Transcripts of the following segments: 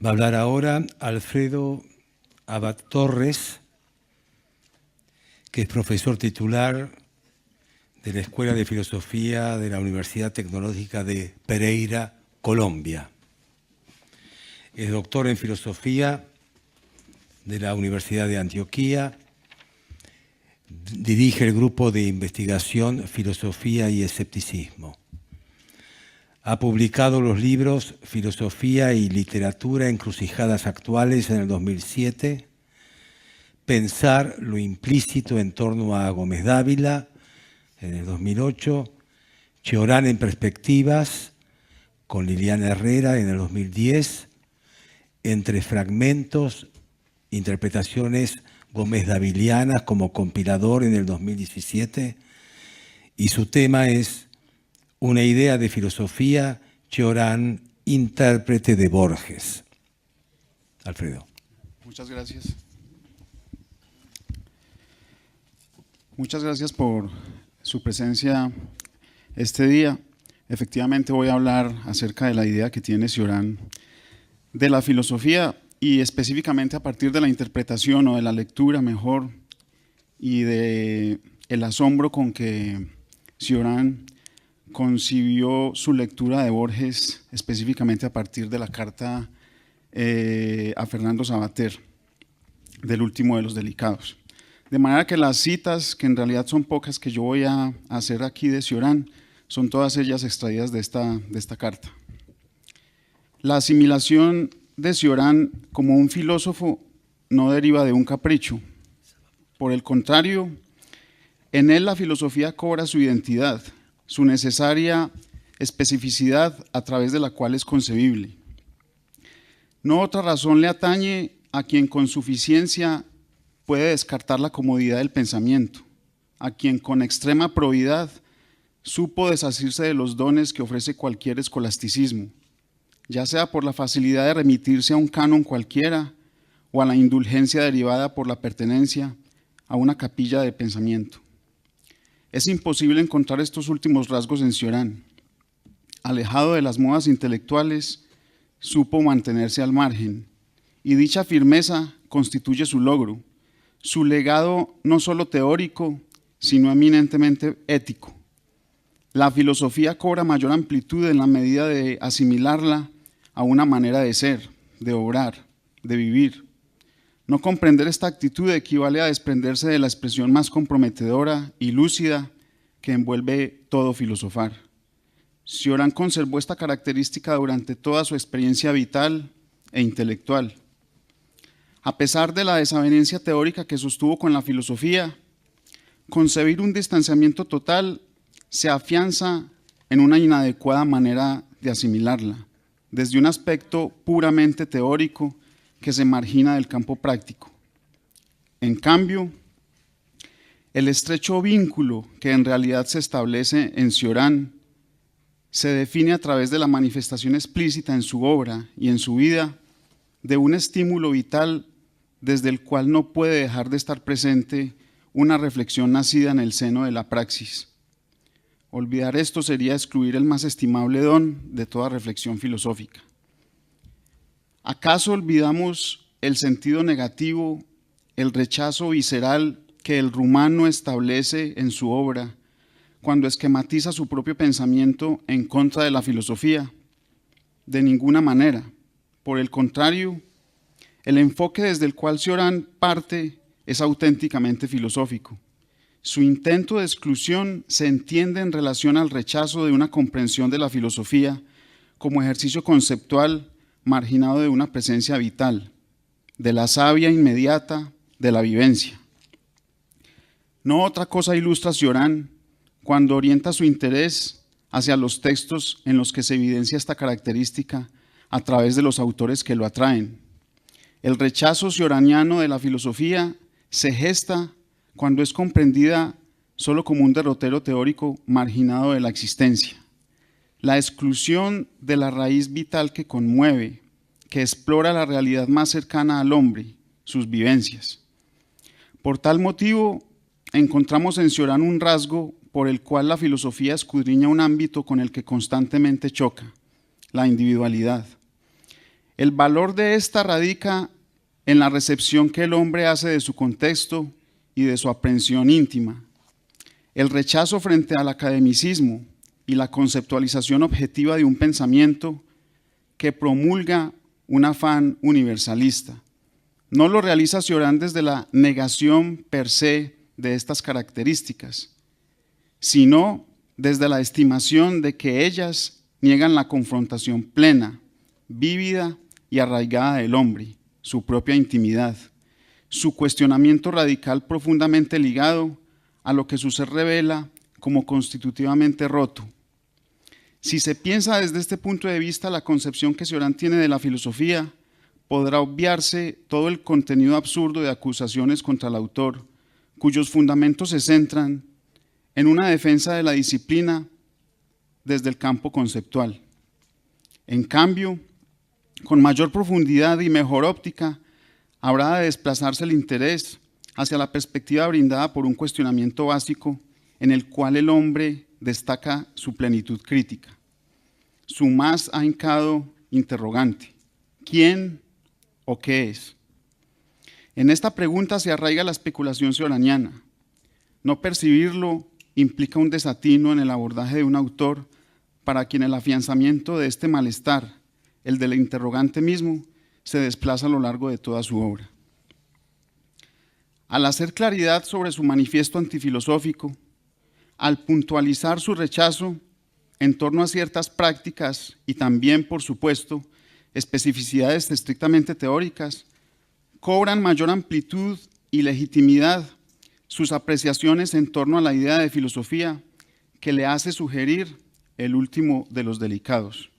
Va a hablar ahora Alfredo Abad Torres, que es profesor titular de la Escuela de Filosofía de la Universidad Tecnológica de Pereira, Colombia. Es doctor en Filosofía de la Universidad de Antioquia. Dirige el grupo de investigación Filosofía y Escepticismo. Ha publicado los libros Filosofía y Literatura, Encrucijadas Actuales en el 2007, Pensar lo implícito en torno a Gómez Dávila en el 2008, Cioran en Perspectivas con Liliana Herrera en el 2010, Entre Fragmentos, Interpretaciones Gómez Davilianas como compilador en el 2017, y su tema es Una idea de filosofía, Cioran, intérprete de Borges. Alfredo. Muchas gracias. Muchas gracias por su presencia este día. Efectivamente voy a hablar acerca de la idea que tiene Cioran de la filosofía y específicamente a partir de la interpretación o de la lectura mejor y de el asombro con que Cioran concibió su lectura de Borges específicamente a partir de la carta a Fernando Savater, del último de los delicados. De manera que las citas, que en realidad son pocas que yo voy a hacer aquí de Cioran, son todas ellas extraídas de esta carta. La asimilación de Cioran como un filósofo no deriva de un capricho. Por el contrario, en él la filosofía cobra su identidad, su necesaria especificidad a través de la cual es concebible. No otra razón le atañe a quien con suficiencia puede descartar la comodidad del pensamiento, a quien con extrema probidad supo desasirse de los dones que ofrece cualquier escolasticismo, ya sea por la facilidad de remitirse a un canon cualquiera o a la indulgencia derivada por la pertenencia a una capilla de pensamiento. Es imposible encontrar estos últimos rasgos en Cioran. Alejado de las modas intelectuales, supo mantenerse al margen, y dicha firmeza constituye su logro, su legado no solo teórico, sino eminentemente ético. La filosofía cobra mayor amplitud en la medida de asimilarla a una manera de ser, de obrar, de vivir. No comprender esta actitud equivale a desprenderse de la expresión más comprometedora y lúcida que envuelve todo filosofar. Cioran conservó esta característica durante toda su experiencia vital e intelectual. A pesar de la desavenencia teórica que sostuvo con la filosofía, concebir un distanciamiento total se afianza en una inadecuada manera de asimilarla, desde un aspecto puramente teórico que se margina del campo práctico. En cambio, el estrecho vínculo que en realidad se establece en Cioran se define a través de la manifestación explícita en su obra y en su vida de un estímulo vital desde el cual no puede dejar de estar presente una reflexión nacida en el seno de la praxis. Olvidar esto sería excluir el más estimable don de toda reflexión filosófica. ¿Acaso olvidamos el sentido negativo, el rechazo visceral que el rumano establece en su obra cuando esquematiza su propio pensamiento en contra de la filosofía? De ninguna manera. Por el contrario, el enfoque desde el cual Cioran parte es auténticamente filosófico. Su intento de exclusión se entiende en relación al rechazo de una comprensión de la filosofía como ejercicio conceptual marginado de una presencia vital, de la savia inmediata de la vivencia. No otra cosa ilustra Cioran cuando orienta su interés hacia los textos en los que se evidencia esta característica a través de los autores que lo atraen. El rechazo cioraniano de la filosofía se gesta cuando es comprendida solo como un derrotero teórico marginado de la existencia. La exclusión de la raíz vital que conmueve, que explora la realidad más cercana al hombre, sus vivencias. Por tal motivo, encontramos en Cioran un rasgo por el cual la filosofía escudriña un ámbito con el que constantemente choca, la individualidad. El valor de esta radica en la recepción que el hombre hace de su contexto y de su aprehensión íntima. El rechazo frente al academicismo y la conceptualización objetiva de un pensamiento que promulga un afán universalista. No lo realiza Cioran desde la negación per se de estas características, sino desde la estimación de que ellas niegan la confrontación plena, vívida y arraigada del hombre, su propia intimidad, su cuestionamiento radical profundamente ligado a lo que su ser revela como constitutivamente roto. Si se piensa desde este punto de vista, la concepción que Cioran tiene de la filosofía, podrá obviarse todo el contenido absurdo de acusaciones contra el autor, cuyos fundamentos se centran en una defensa de la disciplina desde el campo conceptual. En cambio, con mayor profundidad y mejor óptica, habrá de desplazarse el interés hacia la perspectiva brindada por un cuestionamiento básico en el cual el hombre destaca su plenitud crítica. Su más ahincado interrogante: ¿quién o qué es? En esta pregunta se arraiga la especulación cioraniana. No percibirlo implica un desatino en el abordaje de un autor para quien el afianzamiento de este malestar, el del interrogante mismo, se desplaza a lo largo de toda su obra. Al hacer claridad sobre su manifiesto antifilosófico, al puntualizar su rechazo en torno a ciertas prácticas y también, por supuesto, especificidades estrictamente teóricas, cobran mayor amplitud y legitimidad sus apreciaciones en torno a la idea de filosofía que le hace sugerir el último de los delicados.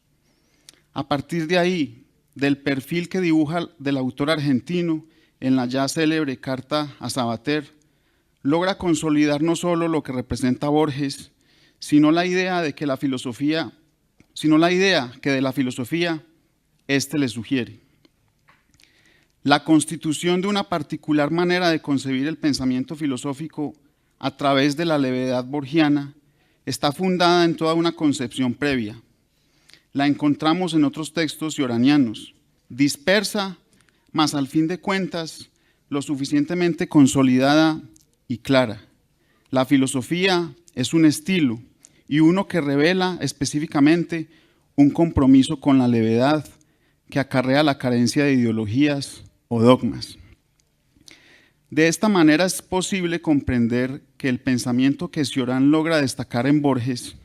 A partir de ahí, del perfil que dibuja del autor argentino en la ya célebre carta a Sabater, logra consolidar no solo lo que representa Borges, sino la idea que de la filosofía éste le sugiere. La constitución de una particular manera de concebir el pensamiento filosófico a través de la levedad borgiana está fundada en toda una concepción previa. La encontramos en otros textos cioranianos, dispersa, mas al fin de cuentas lo suficientemente consolidada y clara. La filosofía es un estilo y uno que revela específicamente un compromiso con la levedad que acarrea la carencia de ideologías o dogmas. De esta manera es posible comprender que el pensamiento que Cioran logra destacar en Borges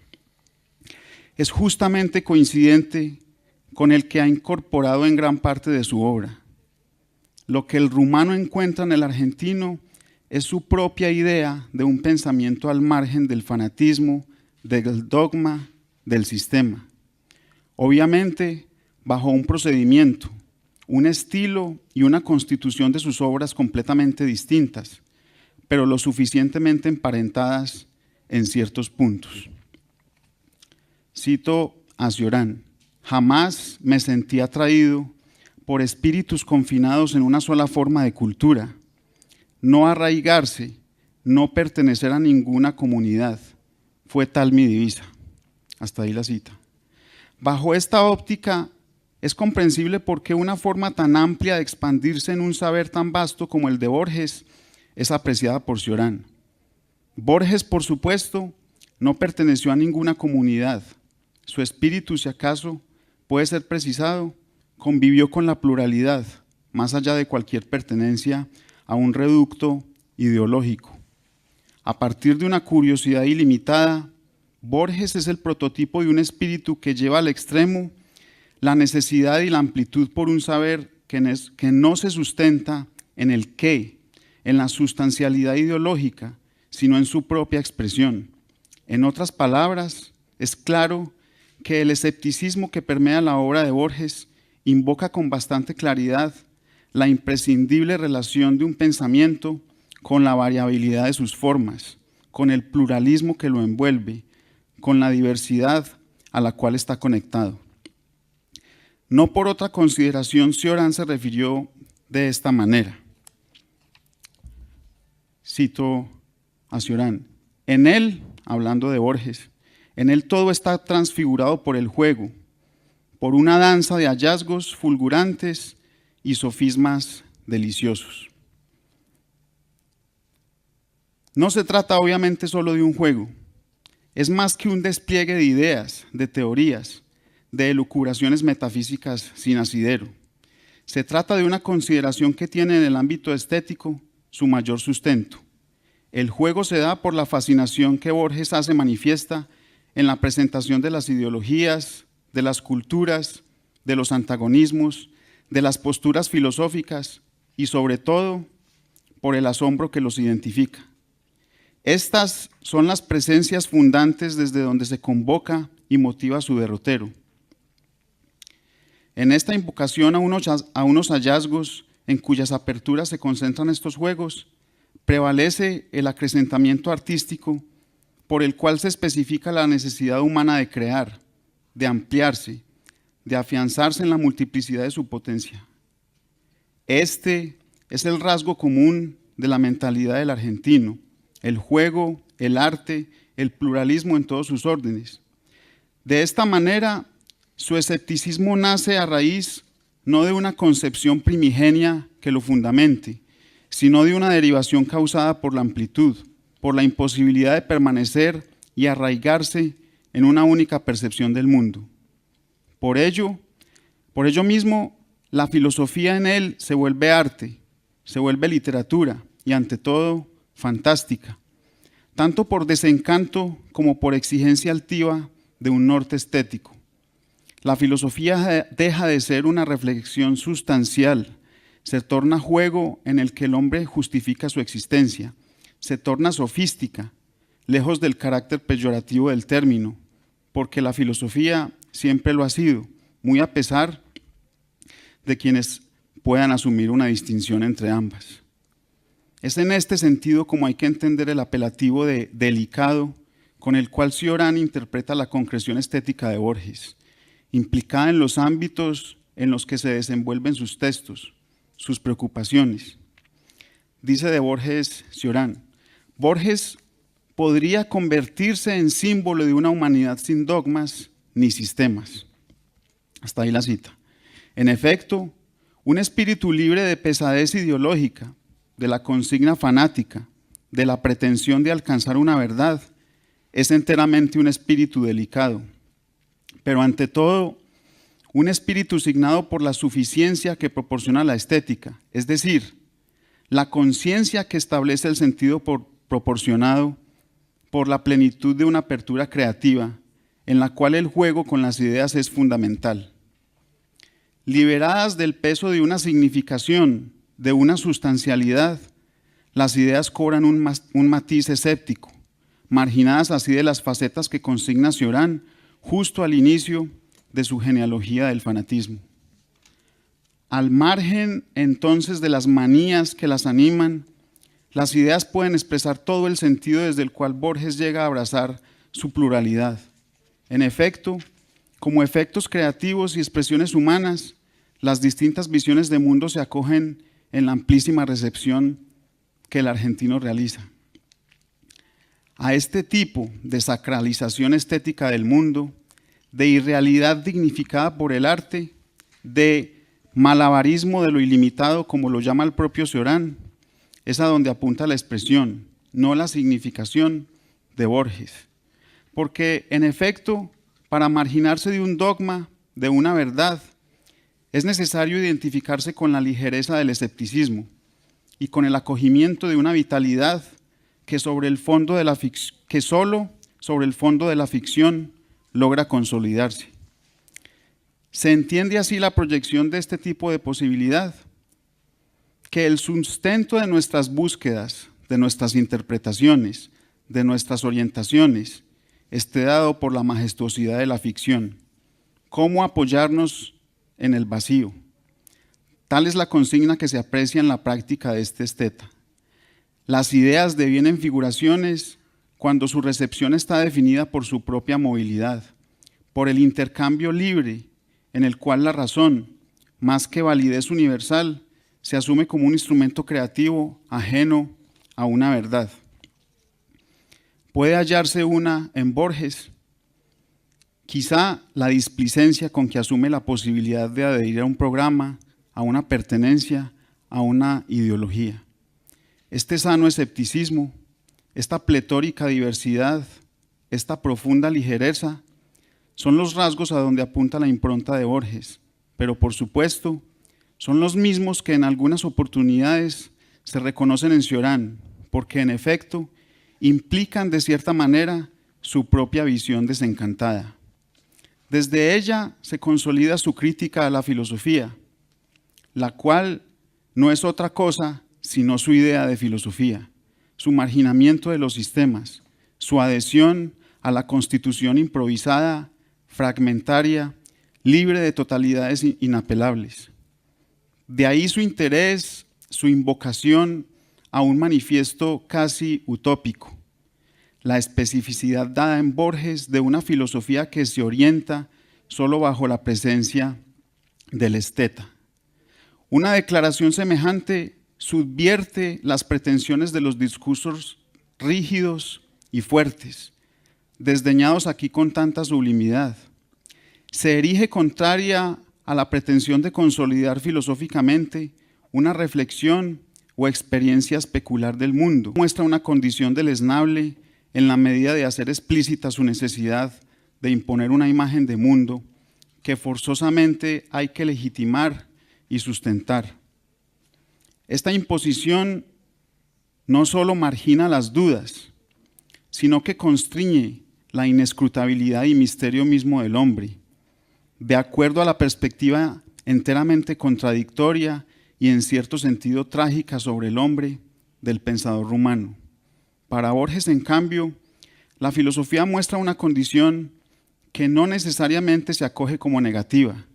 es justamente coincidente con el que ha incorporado en gran parte de su obra. Lo que el rumano encuentra en el argentino es su propia idea de un pensamiento al margen del fanatismo, del dogma, del sistema. Obviamente, bajo un procedimiento, un estilo y una constitución de sus obras completamente distintas, pero lo suficientemente emparentadas en ciertos puntos. Cito a Cioran: jamás me sentí atraído por espíritus confinados en una sola forma de cultura, no arraigarse, no pertenecer a ninguna comunidad, fue tal mi divisa. Hasta ahí la cita. Bajo esta óptica, es comprensible por qué una forma tan amplia de expandirse en un saber tan vasto como el de Borges es apreciada por Cioran. Borges, por supuesto, no perteneció a ninguna comunidad. Su espíritu, si acaso puede ser precisado, convivió con la pluralidad, más allá de cualquier pertenencia a un reducto ideológico. A partir de una curiosidad ilimitada, Borges es el prototipo de un espíritu que lleva al extremo la necesidad y la amplitud por un saber que no se sustenta en el qué, en la sustancialidad ideológica, sino en su propia expresión. En otras palabras, es claro que el escepticismo que permea la obra de Borges invoca con bastante claridad la imprescindible relación de un pensamiento con la variabilidad de sus formas, con el pluralismo que lo envuelve, con la diversidad a la cual está conectado. No por otra consideración Cioran se refirió de esta manera. Cito a Cioran: en él, hablando de Borges, en él todo está transfigurado por el juego, por una danza de hallazgos fulgurantes y sofismas deliciosos. No se trata obviamente solo de un juego, es más que un despliegue de ideas, de teorías, de elucubraciones metafísicas sin asidero. Se trata de una consideración que tiene en el ámbito estético su mayor sustento. El juego se da por la fascinación que Borges hace manifiesta en la presentación de las ideologías, de las culturas, de los antagonismos, de las posturas filosóficas y sobre todo por el asombro que los identifica. Estas son las presencias fundantes desde donde se convoca y motiva a su derrotero. En esta invocación a unos hallazgos en cuyas aperturas se concentran estos juegos, prevalece el acrecentamiento artístico por el cual se especifica la necesidad humana de crear, de ampliarse, de afianzarse en la multiplicidad de su potencia. Este es el rasgo común de la mentalidad del argentino, el juego, el arte, el pluralismo en todos sus órdenes. De esta manera, su escepticismo nace a raíz no de una concepción primigenia que lo fundamente, sino de una derivación causada por la amplitud, por la imposibilidad de permanecer y arraigarse en una única percepción del mundo. Por ello mismo, la filosofía en él se vuelve arte, se vuelve literatura y ante todo fantástica, tanto por desencanto como por exigencia altiva de un norte estético. La filosofía deja de ser una reflexión sustancial, se torna juego en el que el hombre justifica su existencia, se torna sofística, lejos del carácter peyorativo del término, porque la filosofía siempre lo ha sido, muy a pesar de quienes puedan asumir una distinción entre ambas. Es en este sentido como hay que entender el apelativo de delicado con el cual Cioran interpreta la concreción estética de Borges, implicada en los ámbitos en los que se desenvuelven sus textos, sus preocupaciones. Dice de Borges Cioran: Borges podría convertirse en símbolo de una humanidad sin dogmas ni sistemas. Hasta ahí la cita. En efecto, un espíritu libre de pesadez ideológica, de la consigna fanática, de la pretensión de alcanzar una verdad, es enteramente un espíritu delicado, pero ante todo, un espíritu signado por la suficiencia que proporciona la estética, es decir, la conciencia que establece el sentido proporcionado por la plenitud de una apertura creativa, en la cual el juego con las ideas es fundamental. Liberadas del peso de una significación, de una sustancialidad, las ideas cobran un matiz escéptico, marginadas así de las facetas que consigna Cioran justo al inicio de su genealogía del fanatismo. Al margen entonces de las manías que las animan, las ideas pueden expresar todo el sentido desde el cual Borges llega a abrazar su pluralidad. En efecto, como efectos creativos y expresiones humanas, las distintas visiones de mundo se acogen en la amplísima recepción que el argentino realiza. A este tipo de sacralización estética del mundo, de irrealidad dignificada por el arte, de malabarismo de lo ilimitado, como lo llama el propio Cioran, es a donde apunta la expresión, no la significación de Borges. Porque, en efecto, para marginarse de un dogma, de una verdad, es necesario identificarse con la ligereza del escepticismo y con el acogimiento de una vitalidad que solo sobre el fondo de la ficción logra consolidarse. Se entiende así la proyección de este tipo de posibilidad, que el sustento de nuestras búsquedas, de nuestras interpretaciones, de nuestras orientaciones, esté dado por la majestuosidad de la ficción. ¿Cómo apoyarnos en el vacío? Tal es la consigna que se aprecia en la práctica de este esteta. Las ideas devienen figuraciones cuando su recepción está definida por su propia movilidad, por el intercambio libre en el cual la razón, más que validez universal, se asume como un instrumento creativo ajeno a una verdad. Puede hallarse una en Borges Quizá la displicencia con que asume la posibilidad de adherir a un programa, a una pertenencia, a una ideología. Este sano escepticismo, esta pletórica diversidad, esta profunda ligereza, son los rasgos a donde apunta la impronta de Borges, pero por supuesto, son los mismos que en algunas oportunidades se reconocen en Cioran, porque en efecto implican de cierta manera su propia visión desencantada. Desde ella se consolida su crítica a la filosofía, la cual no es otra cosa sino su idea de filosofía, su marginamiento de los sistemas, su adhesión a la constitución improvisada, fragmentaria, libre de totalidades inapelables. De ahí su interés, su invocación a un manifiesto casi utópico, la especificidad dada en Borges de una filosofía que se orienta solo bajo la presencia del esteta. Una declaración semejante subvierte las pretensiones de los discursos rígidos y fuertes, desdeñados aquí con tanta sublimidad. Se erige contraria a la pretensión de consolidar filosóficamente una reflexión o experiencia especular del mundo. Muestra una condición deleznable en la medida de hacer explícita su necesidad de imponer una imagen de mundo que forzosamente hay que legitimar y sustentar. Esta imposición no solo margina las dudas, sino que constriñe la inescrutabilidad y misterio mismo del hombre, de acuerdo a la perspectiva enteramente contradictoria y en cierto sentido trágica sobre el hombre del pensador rumano. Para Borges, en cambio, la filosofía muestra una condición que no necesariamente se acoge como negativa,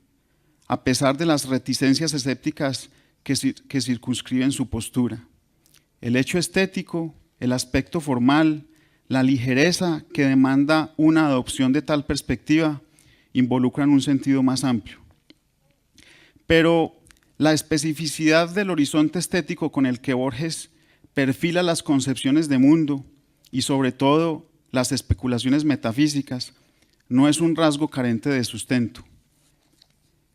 a pesar de las reticencias escépticas que circunscriben su postura. El hecho estético, el aspecto formal, la ligereza que demanda una adopción de tal perspectiva involucran un sentido más amplio. Pero la especificidad del horizonte estético con el que Borges perfila las concepciones de mundo y sobre todo las especulaciones metafísicas no es un rasgo carente de sustento.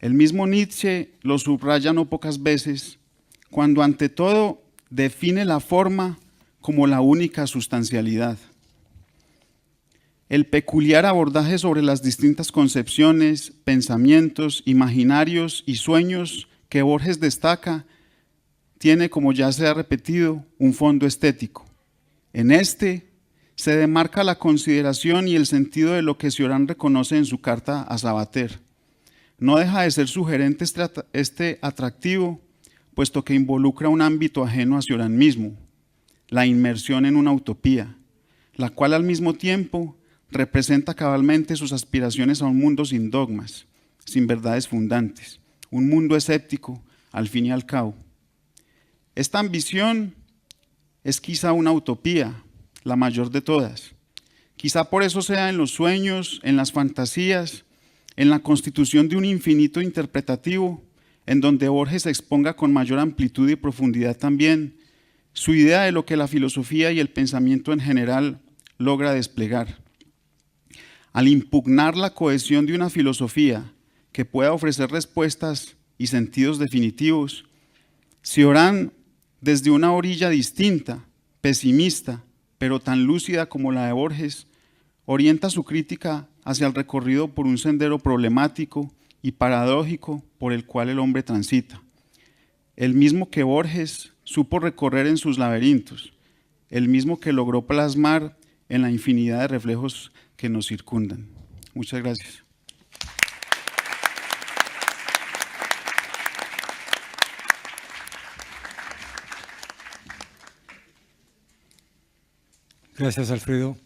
El mismo Nietzsche lo subraya no pocas veces cuando ante todo define la forma como la única sustancialidad. El peculiar abordaje sobre las distintas concepciones, pensamientos, imaginarios y sueños que Borges destaca tiene, como ya se ha repetido, un fondo estético. En este se demarca la consideración y el sentido de lo que Cioran reconoce en su carta a Sabater. No deja de ser sugerente este atractivo, puesto que involucra un ámbito ajeno a Cioran mismo, la inmersión en una utopía, la cual al mismo tiempo representa cabalmente sus aspiraciones a un mundo sin dogmas, sin verdades fundantes, un mundo escéptico al fin y al cabo. Esta ambición es quizá una utopía, la mayor de todas. Quizá por eso sea en los sueños, en las fantasías, en la constitución de un infinito interpretativo, en donde Borges exponga con mayor amplitud y profundidad también su idea de lo que la filosofía y el pensamiento en general logra desplegar. Al impugnar la cohesión de una filosofía que pueda ofrecer respuestas y sentidos definitivos, Cioran, desde una orilla distinta, pesimista, pero tan lúcida como la de Borges, orienta su crítica hacia el recorrido por un sendero problemático y paradójico por el cual el hombre transita. El mismo que Borges supo recorrer en sus laberintos, el mismo que logró plasmar en la infinidad de reflejos que nos circundan. Muchas gracias. Gracias, Alfredo.